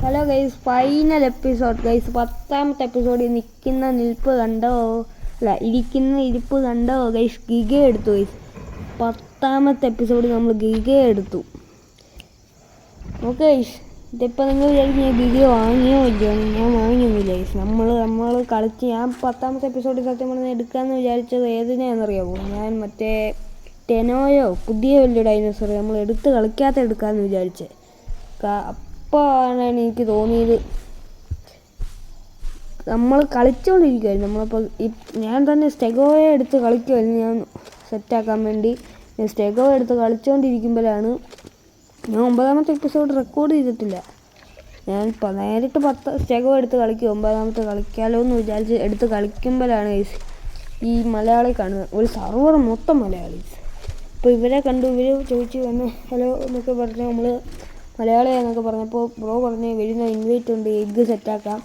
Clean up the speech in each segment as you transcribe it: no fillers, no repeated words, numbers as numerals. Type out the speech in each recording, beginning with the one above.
Hello guys, final episode guys. 10ാമത്തെ എപ്പിസോഡിൽ നിൽക്കുന്ന നിൽപ്പ് കണ്ടോ? അല്ല, ഇരിക്കുന്ന ഇരിപ്പ് കണ്ടോ ഗൈസ്? ഗിഗ എടുത്തു ഗൈസ്. 10ാമത്തെ എപ്പിസോഡിൽ നമ്മൾ ഗിഗ എടുത്തു. ഓക്കെ ഗൈസ്, ഇതിപ്പോൾ നിങ്ങൾ വിചാരിക്കും ഞാൻ ഗിഗ വാങ്ങിയോ ഇല്ലയോ? ഞാൻ വാങ്ങിയൊന്നുമില്ല ഗൈസ്. നമ്മൾ കളിച്ച് ഞാൻ 10ാമത്തെ എപ്പിസോഡിൽ സത്യം പറഞ്ഞാൽ എടുക്കാമെന്ന് വിചാരിച്ചത് ഏതിനാണെന്നറിയാമോ? ഞാൻ മറ്റേ ടെനോയോ പുതിയ വലിയ ഡൈനോസർ നമ്മൾ എടുക്കാമെന്ന് വിചാരിച്ചത്. അപ്പോഴാണ് എനിക്ക് തോന്നിയത് നമ്മൾ കളിച്ചുകൊണ്ടിരിക്കുമായിരുന്നു. നമ്മളിപ്പോൾ ഞാൻ തന്നെ സ്റ്റെഗോയെ എടുത്ത് കളിക്കുമായിരുന്നു. ഞാൻ സെറ്റാക്കാൻ വേണ്ടി സ്റ്റെഗോ എടുത്ത് കളിച്ചുകൊണ്ടിരിക്കുമ്പോഴാണ് ഞാൻ 9ാമത്തെ എപ്പിസോഡ് റെക്കോർഡ് ചെയ്തിട്ടില്ല. ഞാൻ നേരിട്ട് സ്റ്റെഗോ എടുത്ത് കളിക്കും. 9ാമത്തെ കളിക്കാമല്ലോ എന്ന് വിചാരിച്ച് എടുത്ത് കളിക്കുമ്പോഴാണ് ഈ മലയാളി കാണുന്നത്. ഒരു സർവർ മൊത്തം മലയാളീസ്. അപ്പോൾ ഇവരെ കണ്ടു. ഇവർ ചോദിച്ചു വന്ന് ഹലോ എന്നൊക്കെ പറഞ്ഞ് നമ്മൾ മലയാളിയാന്നൊക്കെ പറഞ്ഞപ്പോൾ ബ്രോ പറഞ്ഞ് വരുന്ന ഇൻവൈറ്റ് ഉണ്ട്, എഗ്ഗ് സെറ്റാക്കാം.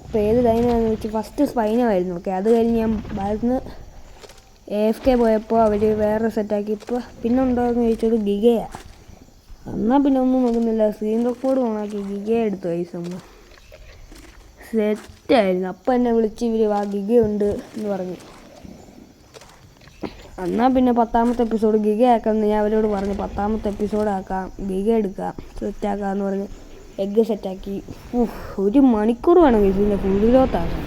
അപ്പോൾ ഏത് ഡൈനാന്ന് വെച്ച് ഫസ്റ്റ് സ്പൈനമായിരുന്നു. ഓക്കെ, അത് കഴിഞ്ഞ് ഞാൻ ബാക്കിന്ന് AFK പോയപ്പോൾ അവർ വേറെ സെറ്റാക്കി. ഇപ്പോൾ പിന്നെ ഉണ്ടോയെന്ന് ചോദിച്ചത് ഗിഗയാണ്. എന്നാൽ പിന്നെ ഒന്നും നോക്കുന്നില്ല, സ്ക്രീൻ റെക്കോർഡ് ഓണാക്കി ഗിഗ എടുത്തു പൈസ. സെറ്റായിരുന്നു. അപ്പം എന്നെ വിളിച്ച് ഇവർ വാ ഗിഗയുണ്ട് എന്ന് പറഞ്ഞു. എന്നാൽ പിന്നെ 10ാമത്തെ എപ്പിസോഡ് ഗിഗ ആക്കാമെന്ന് ഞാൻ അവരോട് പറഞ്ഞു. 10ാമത്തെ എപ്പിസോഡ് ആക്കാം, ഗിഗ എടുക്കാം, സെറ്റാക്കാമെന്ന് പറഞ്ഞ് എഗ്ഗ് സെറ്റാക്കി. 1 മണിക്കൂർ വേണം ഇതിൻ്റെ ഫുൾ ഗ്രോത്ത് ആകാം.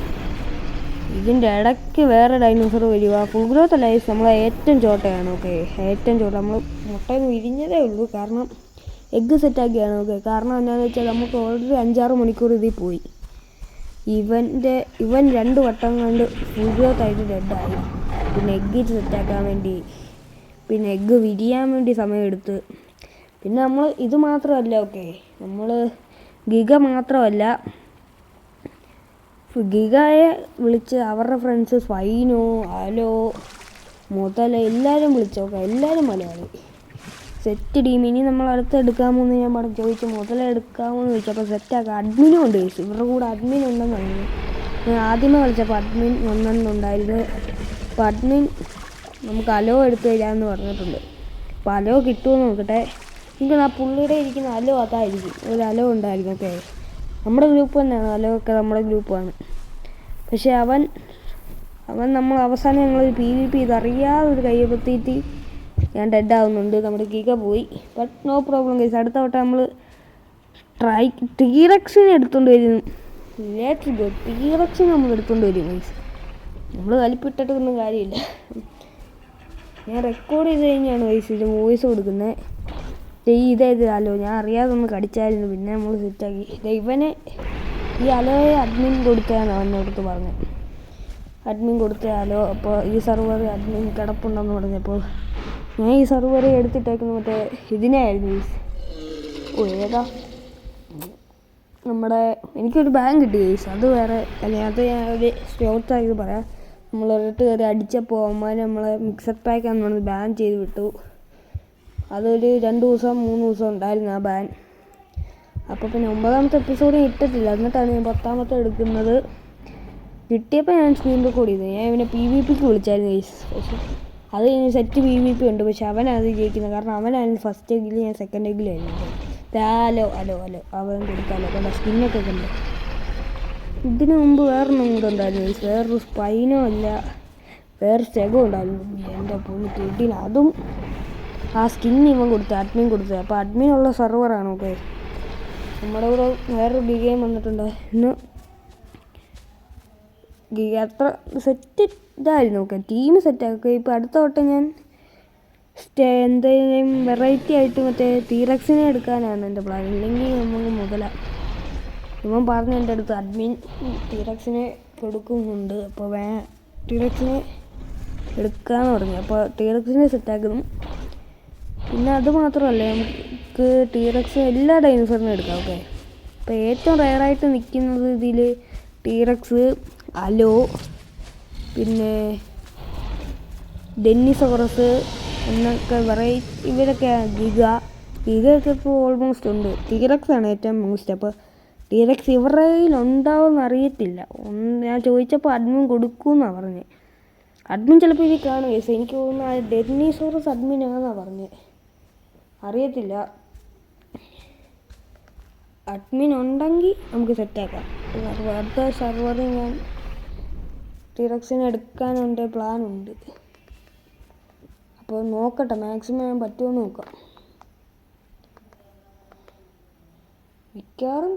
ഇതിൻ്റെ ഇടയ്ക്ക് വേറെ ഡൈനോസർ വരിക. ഫുൾ ഗ്രോത്ത് അല്ല, നമ്മളെ ഏറ്റവും ചോട്ടയാണ്. ഓക്കെ, ഏറ്റവും ചോട്ട നമ്മൾ മുട്ടയിൽ വിരിഞ്ഞതേ ഉള്ളൂ. കാരണം എഗ്ഗ് സെറ്റാക്കിയാണ്. ഓക്കെ, കാരണം എന്താണെന്ന് വെച്ചാൽ നമുക്ക് ഓൾറെഡി 5-6 മണിക്കൂർ ഇതിൽ പോയി. ഇവൻ 2 വട്ടം കൊണ്ട് ഫുൾ ഗ്രോത്ത് ആയിട്ട് ഡെഡായി. പിന്നെ എഗ്ഗ് സെറ്റാക്കാൻ വേണ്ടി, പിന്നെ എഗ്ഗ് വിരിയാൻ വേണ്ടി സമയമെടുത്ത്. പിന്നെ നമ്മൾ ഇത് മാത്രമല്ല, ഓക്കെ, നമ്മൾ ഗിഗ മാത്രമല്ല, ഗിഗയെ വിളിച്ച് അവരുടെ ഫ്രണ്ട്സ് ഫൈനോ, അലോ, മുതല എല്ലാവരും വിളിച്ചു. ഓക്കെ, എല്ലാവരും മലയാളി സെറ്റ് ടീം. ഇനി നമ്മൾ അടുത്ത് എടുക്കാമോ എന്ന് ഞാൻ ചോദിച്ചു. മുതല എടുക്കാമോ എന്ന് ചോദിച്ചപ്പോൾ സെറ്റാക്കാം. അഡ്മിനും ഉണ്ട് ചോദിച്ചു. ഇവരുടെ കൂടെ അഡ്മിൻ ഉണ്ടെന്ന് പറഞ്ഞു. ഞാൻ ആദ്യമേ വിളിച്ചപ്പോൾ അഡ്മിൻ ഒന്നെന്നുണ്ടായിരുന്നു. അപ്പോൾ അഡ്മിൻ നമുക്ക് അലോ എടുത്തു തരാമെന്ന് പറഞ്ഞിട്ടുണ്ട്. അപ്പോൾ അലോ കിട്ടുമെന്ന് നോക്കട്ടെ. എനിക്ക് ആ പുള്ളിയുടെ ഇരിക്കുന്ന അലോ അതായിരിക്കും. ഒരു അലോ ഉണ്ടായിരുന്നു. ഓക്കെ, നമ്മുടെ ഗ്രൂപ്പ് തന്നെയാണ്. അലോ ഒക്കെ നമ്മുടെ ഗ്രൂപ്പാണ്. പക്ഷേ അവൻ നമ്മൾ അവസാനം ഞങ്ങൾ PvP ഇതറിയാതെ ഒരു കയ്യപ്പത്തിയിട്ട് ഞാൻ ഡെഡാവുന്നുണ്ട്. നമ്മുടെ ഗിഗ പോയി. But no problem guys. അടുത്ത വട്ടം നമ്മൾ ടീറക്സിനെ എടുത്തുകൊണ്ട് വരും. ലേറ്റർ ഗോ ടീറക്സിനെ നമ്മൾ എടുത്തുകൊണ്ട് വരും ഗൈസ്. നമ്മൾ കലിപ്പിട്ടിട്ടൊന്നും കാര്യമില്ല. ഞാൻ റെക്കോർഡ് ചെയ്ത് കഴിഞ്ഞാണ് ഗൈസ് ഇത് വോയിസ് കൊടുക്കുന്നത്. ഇതേത് അലോ ഞാൻ അറിയാതെ ഒന്ന് കടിച്ചായിരുന്നു. പിന്നെ നമ്മൾ സെറ്റാക്കി. ഇവനെ ഈ അലോയെ അഡ്മിൻ കൊടുത്തതാണ് അവനോടത്ത് പറഞ്ഞത്. അഡ്മിൻ കൊടുത്ത അലോ. അപ്പോൾ ഈ സർവർ അഡ്മിൻ കിടപ്പുണ്ടെന്ന് പറഞ്ഞപ്പോൾ ഞാൻ ഈ സർവർ എടുത്തിട്ടേക്കുന്നത് മറ്റേ ഇതിനായിരുന്നു ഗൈസ്. ഏതാ നമ്മുടെ എനിക്കൊരു ബാൻ കിട്ടി ഗൈസ്. അത് വേറെ അല്ല, അത് ഞാൻ ഒരു സ്റ്റോർട്ടായത് പറയാം. നമ്മളൊരിട്ട് കയറി അടിച്ചപ്പോൾ അവന്മാർ നമ്മളെ മിക്സഡ് പാക്കാന്ന് പറഞ്ഞ് ബാൻ ചെയ്ത് വിട്ടു. അതൊരു 2 ദിവസം 3 ദിവസം ഉണ്ടായിരുന്നു ആ ബാൻ. അപ്പോൾ പിന്നെ 9ാമത്തെ എപ്പിസോഡ് ഇട്ടിട്ടില്ല. എന്നിട്ടാണ് ഞാൻ 10ാമത്തെ എടുക്കുന്നത്. കിട്ടിയപ്പോൾ ഞാൻ സ്ക്രീൻ റെക്കോർഡ് ചെയ്തു. ഞാൻ ഇവനെ PvPക്ക് വിളിച്ചായിരുന്നു ഗൈസ്. പക്ഷേ അത് കഴിഞ്ഞ് സെറ്റ് PvP ഉണ്ട്. പക്ഷെ അവനത് ജയിക്കുന്നത്. കാരണം അവനായിരുന്നു ഫസ്റ്റ് എഗ്ഗിൽ, ഞാൻ സെക്കൻഡ് എഗ്ഗിലായിരുന്നു. അലോ അവൻ കൊടുത്താലോ കണ്ട സ്കിന്നൊക്കെ കണ്ടു. ഇതിനു മുമ്പ് വേറൊന്നും കൂടെ ഉണ്ടായിരുന്നു ഗൈസ്. വേറൊരു സ്പൈനോ അല്ല, വേറെ സ്റ്റെഗോ ഉണ്ടായിരുന്നു. എൻ്റെ പൊന്നി കിട്ടിയില്ല. അതും ആ സ്കിന്ന് ഇവൻ കൊടുത്തു, അഡ്മിൻ കൊടുത്തത്. അപ്പോൾ അഡ്മിനുള്ള സെർവറാണ്. ഓക്കെ, നമ്മുടെ കൂടെ വേറൊരു ഗിഗയും വന്നിട്ടുണ്ട്. ഇന്ന് ഗിഗ അത്ര സെറ്റ് ഇതായിരുന്നു. ഓക്കെ, ടീം സെറ്റാക്കുക. ഇപ്പോൾ അടുത്ത വട്ടം ഞാൻ എന്തെങ്കിലും വെറൈറ്റി ആയിട്ട് മറ്റേ ടീറക്സിനെ എടുക്കാനാണ് എൻ്റെ പ്ലാൻ. ഇല്ലെങ്കിൽ നമുക്ക് മുതല ഇവൻ പറഞ്ഞു എൻ്റെ അടുത്ത് അഡ്മിൻ ടീറക്സിനെ കൊടുക്കുന്നുണ്ട്. അപ്പോൾ ടീറക്സിനെ എടുക്കാമെന്ന് പറഞ്ഞു. അപ്പോൾ ടീറക്സിനെ സെറ്റാക്കുന്നു. പിന്നെ അത് മാത്രമല്ല, നമുക്ക് ടീറക്സ് എല്ലാ ഡൈനോസറിനും എടുക്കാം. ഓക്കെ, അപ്പോൾ ഏറ്റവും റെയറായിട്ട് നിൽക്കുന്നത് ഇതിൽ ടീറക്സ്, അലോ, പിന്നെ ഡെന്നിസോറസ് എന്നൊക്കെ വെറൈറ്റി. ഇവരൊക്കെയാണ് ഗിഗയൊക്കെ ഇപ്പോൾ ഓൾമോസ്റ്റ് ഉണ്ട്. ടീറക്സാണ് ഏറ്റവും മോസ്റ്റ്. അപ്പോൾ ടീറക്സ് ഇവരുടെ കയ്യിൽ ഉണ്ടാവുമെന്ന് അറിയത്തില്ല. ഞാൻ ചോദിച്ചപ്പോൾ അഡ്മിൻ കൊടുക്കുമെന്നാണ് പറഞ്ഞത്. അഡ്മിൻ ചിലപ്പോൾ ഇതിൽ കാണും ഗൈസ്. എനിക്ക് തോന്നുന്നു ഡെന്നിസോറസ് അഡ്മിനാണെന്നാണ് പറഞ്ഞത്. അറിയത്തില്ല. അഡ്മിൻ ഉണ്ടെങ്കിൽ നമുക്ക് സെറ്റാക്കാം. അടുത്ത സെർവറിൽ ഞാൻ ടിറക്സിനെ എടുക്കാനുണ്ട്, പ്ലാനുണ്ട്. അപ്പോൾ നോക്കട്ടെ, മാക്സിമം ഞാൻ പറ്റുമെന്ന് നോക്കാം. മിക്കവാറും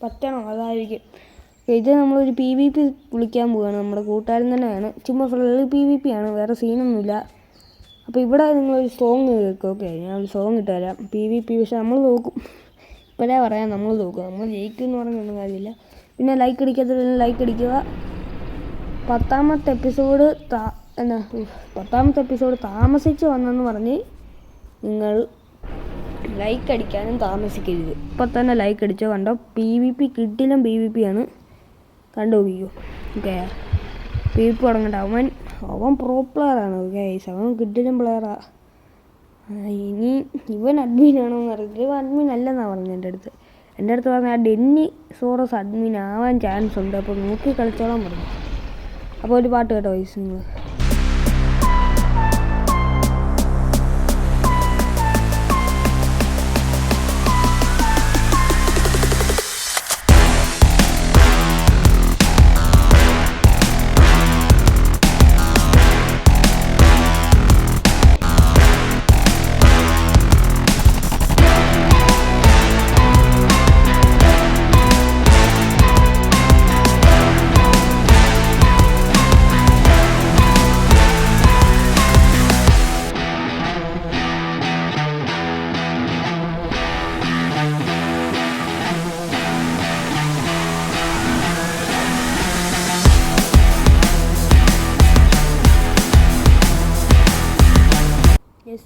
പറ്റണം, അതായിരിക്കും. ഇത് നമ്മളൊരു PvP വിളിക്കാൻ പോവുകയാണ്. നമ്മുടെ കൂട്ടുകാരൻ തന്നെയാണ്, ചുമ്മാ ഫ്രണ്ട്ലി PvP ആണ്, വേറെ സീനൊന്നുമില്ല. അപ്പോൾ ഇവിടെ നിങ്ങളൊരു സോങ് കേൾക്കും. ഓക്കെ, ഞാൻ ഒരു സോങ് ഇട്ട് തരാം. PvP പക്ഷെ നമ്മൾ നോക്കും, ഇപ്പോഴേ പറയാം, നമ്മൾ നോക്കുക. നമ്മൾ ജയിക്കും എന്ന് പറഞ്ഞൊന്നും കാര്യമില്ല. പിന്നെ ലൈക്ക് അടിക്കാത്തവരെല്ലാം ലൈക്ക് അടിക്കുക. 10ാമത്തെ എപ്പിസോഡ് താമസിച്ച് വന്നെന്ന് പറഞ്ഞ് നിങ്ങൾ ലൈക്ക് അടിക്കാനും താമസിക്കരുത്. ഇപ്പം തന്നെ ലൈക്ക് അടിച്ചോ. കണ്ടോ, PvP കിട്ടിലും PvP ആണ്, കണ്ടു നോക്കിയോ. Okay, PvP തുടങ്ങണ്ട. അവൻ പ്രോ പ്ലെയറാണ്. ഓക്കെ, അവൻ കിട്ടിലും പ്ലെയറാണ്. ഇനി ഇവൻ അഡ്മിനാണോ എന്ന് അറിയില്ല. ഇവൻ അഡ്മിൻ അല്ലെന്നാണ് പറഞ്ഞത് എൻ്റെ അടുത്ത് പറഞ്ഞ ആ ഡെന്നി സോറസ് അഡ്മിൻ ആവാൻ ചാൻസ് ഉണ്ട്. അപ്പോൾ നോക്കി കളിച്ചോളാൻ പറഞ്ഞു. അപ്പോൾ ഒരു പാട്ട് കേട്ടോ വയസ്സ് നിങ്ങൾ.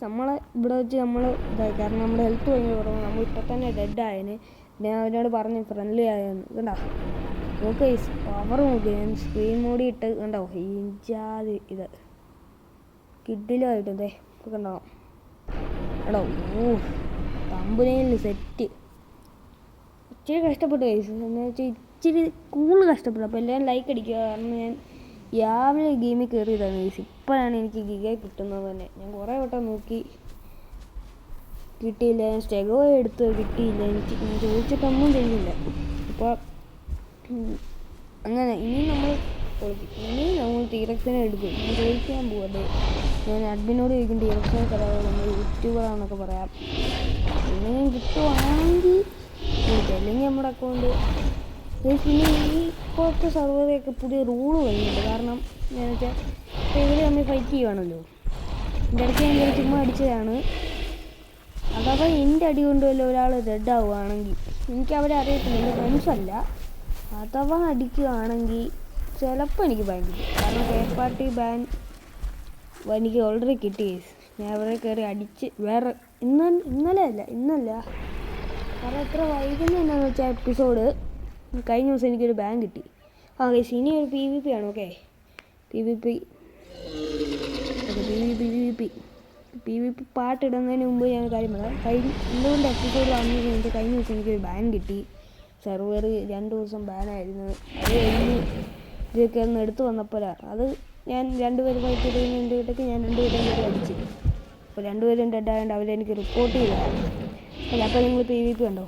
നമ്മളെ ഇവിടെ വെച്ച് നമ്മൾ ഇതായി, കാരണം നമ്മുടെ ഹെൽത്ത് ഭയങ്കര കുറവാണ്. നമ്മൾ ഇപ്പം തന്നെ ഡെഡായതിന്. ഞാൻ അവനോട് പറഞ്ഞു ഫ്രണ്ട്ലി ആയെന്ന്. കണ്ടോ, നോക്ക് പവർ നോക്ക്. ഞാൻ സ്ക്രീൻ മോഡി ഇട്ട് കണ്ടോ, ഇഞ്ചാതി ഇത് കിഡിലായിട്ട് ഇതേ കണ്ടോ. എടോ തമ്പുനയിൽ സെറ്റ്. ഇച്ചിരി കഷ്ടപ്പെട്ടു ഗൈസ്, എന്ന് വെച്ചാൽ ഇച്ചിരി കൂടുതൽ കഷ്ടപ്പെട്ടു. അപ്പോൾ എല്ലാവരും ലൈക്ക് അടിക്കുക. കാരണം ഞാൻ രാവിലെ ഗെയിമിൽ കയറിയതാണ് ഗൈസ്. ഇപ്പോഴാണ് എനിക്ക് ഗിഗ കിട്ടുന്നത് തന്നെ. ഞാൻ കുറേ വട്ടം നോക്കി, കിട്ടിയില്ല. ഞാൻ സ്റ്റെഗോ എടുത്ത് കിട്ടിയില്ല. എനിക്ക് ഞാൻ ചോദിച്ചിട്ടൊന്നും ചെയ്യുന്നില്ല. അപ്പോൾ അങ്ങനെ ഇനി നമ്മൾ ടിറക്സിനെ എടുക്കും. ഞാൻ ചോദിക്കാൻ പോകട്ടെ. ഞാൻ അഡ്മിനോട് ചോദിക്കും ടിറക്സിനെ തരാമോ, നമ്മൾ യൂട്യൂബറാണെന്നൊക്കെ പറയാം. പിന്നെ ഞാൻ കിട്ടുവാണെങ്കിൽ ചോദിക്കാം, അല്ലെങ്കിൽ നമ്മുടെ അക്കൗണ്ട്. പിന്നെ ഈ ഇപ്പോഴത്തെ സർവറിലൊക്കെ പുതിയ റൂള് വരുന്നുണ്ട്. കാരണം എന്താണെന്ന് വെച്ചാൽ ഇപ്പോൾ ഇവർ തമ്മിൽ ഫൈറ്റ് ചെയ്യുവാണല്ലോ. എൻ്റെ ഇടയ്ക്ക് ഞാൻ ചുമ്മാ അടിച്ചതാണ്. അഥവാ എൻ്റെ അടി കൊണ്ടുവല്ലോ ഒരാൾ റെഡ് ആവുകയാണെങ്കിൽ, എനിക്ക് അവരെ അറിയത്തില്ല, എൻ്റെ ഫ്രണ്ട്സല്ല, അഥവാ അടിക്കുകയാണെങ്കിൽ ചിലപ്പോൾ എനിക്ക് ബാൻ കിട്ടും. കാരണം തേർഡ് പാർട്ടി ബാൻ എനിക്ക് ഓൾറെഡി കിട്ടി. ഞാൻ അവരെ കയറി അടിച്ച് ഇന്നല്ല കാരണം എത്ര വൈകുന്ന എന്നാന്ന് വെച്ചാൽ എപ്പിസോഡ് കഴിഞ്ഞ ദിവസം എനിക്കൊരു ബാൻ കിട്ടി. ഗൈസ് ഇനി ഒരു PvP ആണ്. ഓക്കെ, PvP പാട്ടിടുന്നതിന് മുമ്പ് ഞാൻ കാര്യം പറയാം. എന്തുകൊണ്ട് എപ്പിസോഡ് വന്നത് എനിക്ക് കഴിഞ്ഞ ദിവസം എനിക്കൊരു ബാൻ കിട്ടി. സെർവർ 2 ദിവസം ബാനായിരുന്നു. അത് കഴിഞ്ഞ് ഇതൊക്കെ ഒന്ന് എടുത്തു വന്നപ്പോഴാണ് അത് ഞാൻ 2 പേര് ഫൈറ്റ് ചെയ്തതിൻ്റെ ഇടയ്ക്ക് ഞാൻ 2 പേരും കൂടി അടിച്ചു. അപ്പോൾ 2 പേരും ഡെഡായതുകൊണ്ട് അവരെനിക്ക് റിപ്പോർട്ട് ചെയ്തതാണ്. അല്ല, അപ്പോൾ നിങ്ങൾ PvP കണ്ടോ.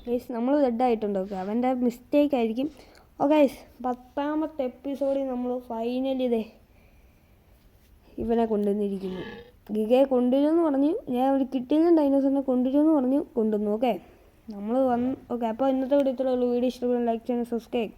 ഗൈസ് നമ്മൾ ഡെഡായിട്ടുണ്ട്. ഓക്കെ, അവൻ്റെ മിസ്റ്റേക്ക് ആയിരിക്കും. ഓക്കെ, 10ാമത്തെ എപ്പിസോഡിൽ നമ്മൾ ഫൈനലി ഇവനെ കൊണ്ടുവന്നിരിക്കുന്നു. ഗിഗയെ കൊണ്ടുവരുമെന്ന് പറഞ്ഞു. ഞാൻ ഒരു കിട്ടിയ ഡൈനോസറിനെ കൊണ്ടുവരുമെന്ന് പറഞ്ഞു, കൊണ്ടുവന്നു. ഓക്കെ, നമ്മൾ വന്നു. ഓക്കെ, അപ്പോൾ ഇന്നത്തെ വീഡിയോ ഇത്രയുള്ളൂ. വീഡിയോ ഇഷ്ടപ്പെടുന്ന ലൈക്ക് ചെയ്യാൻ, സബ്സ്ക്രൈബ്.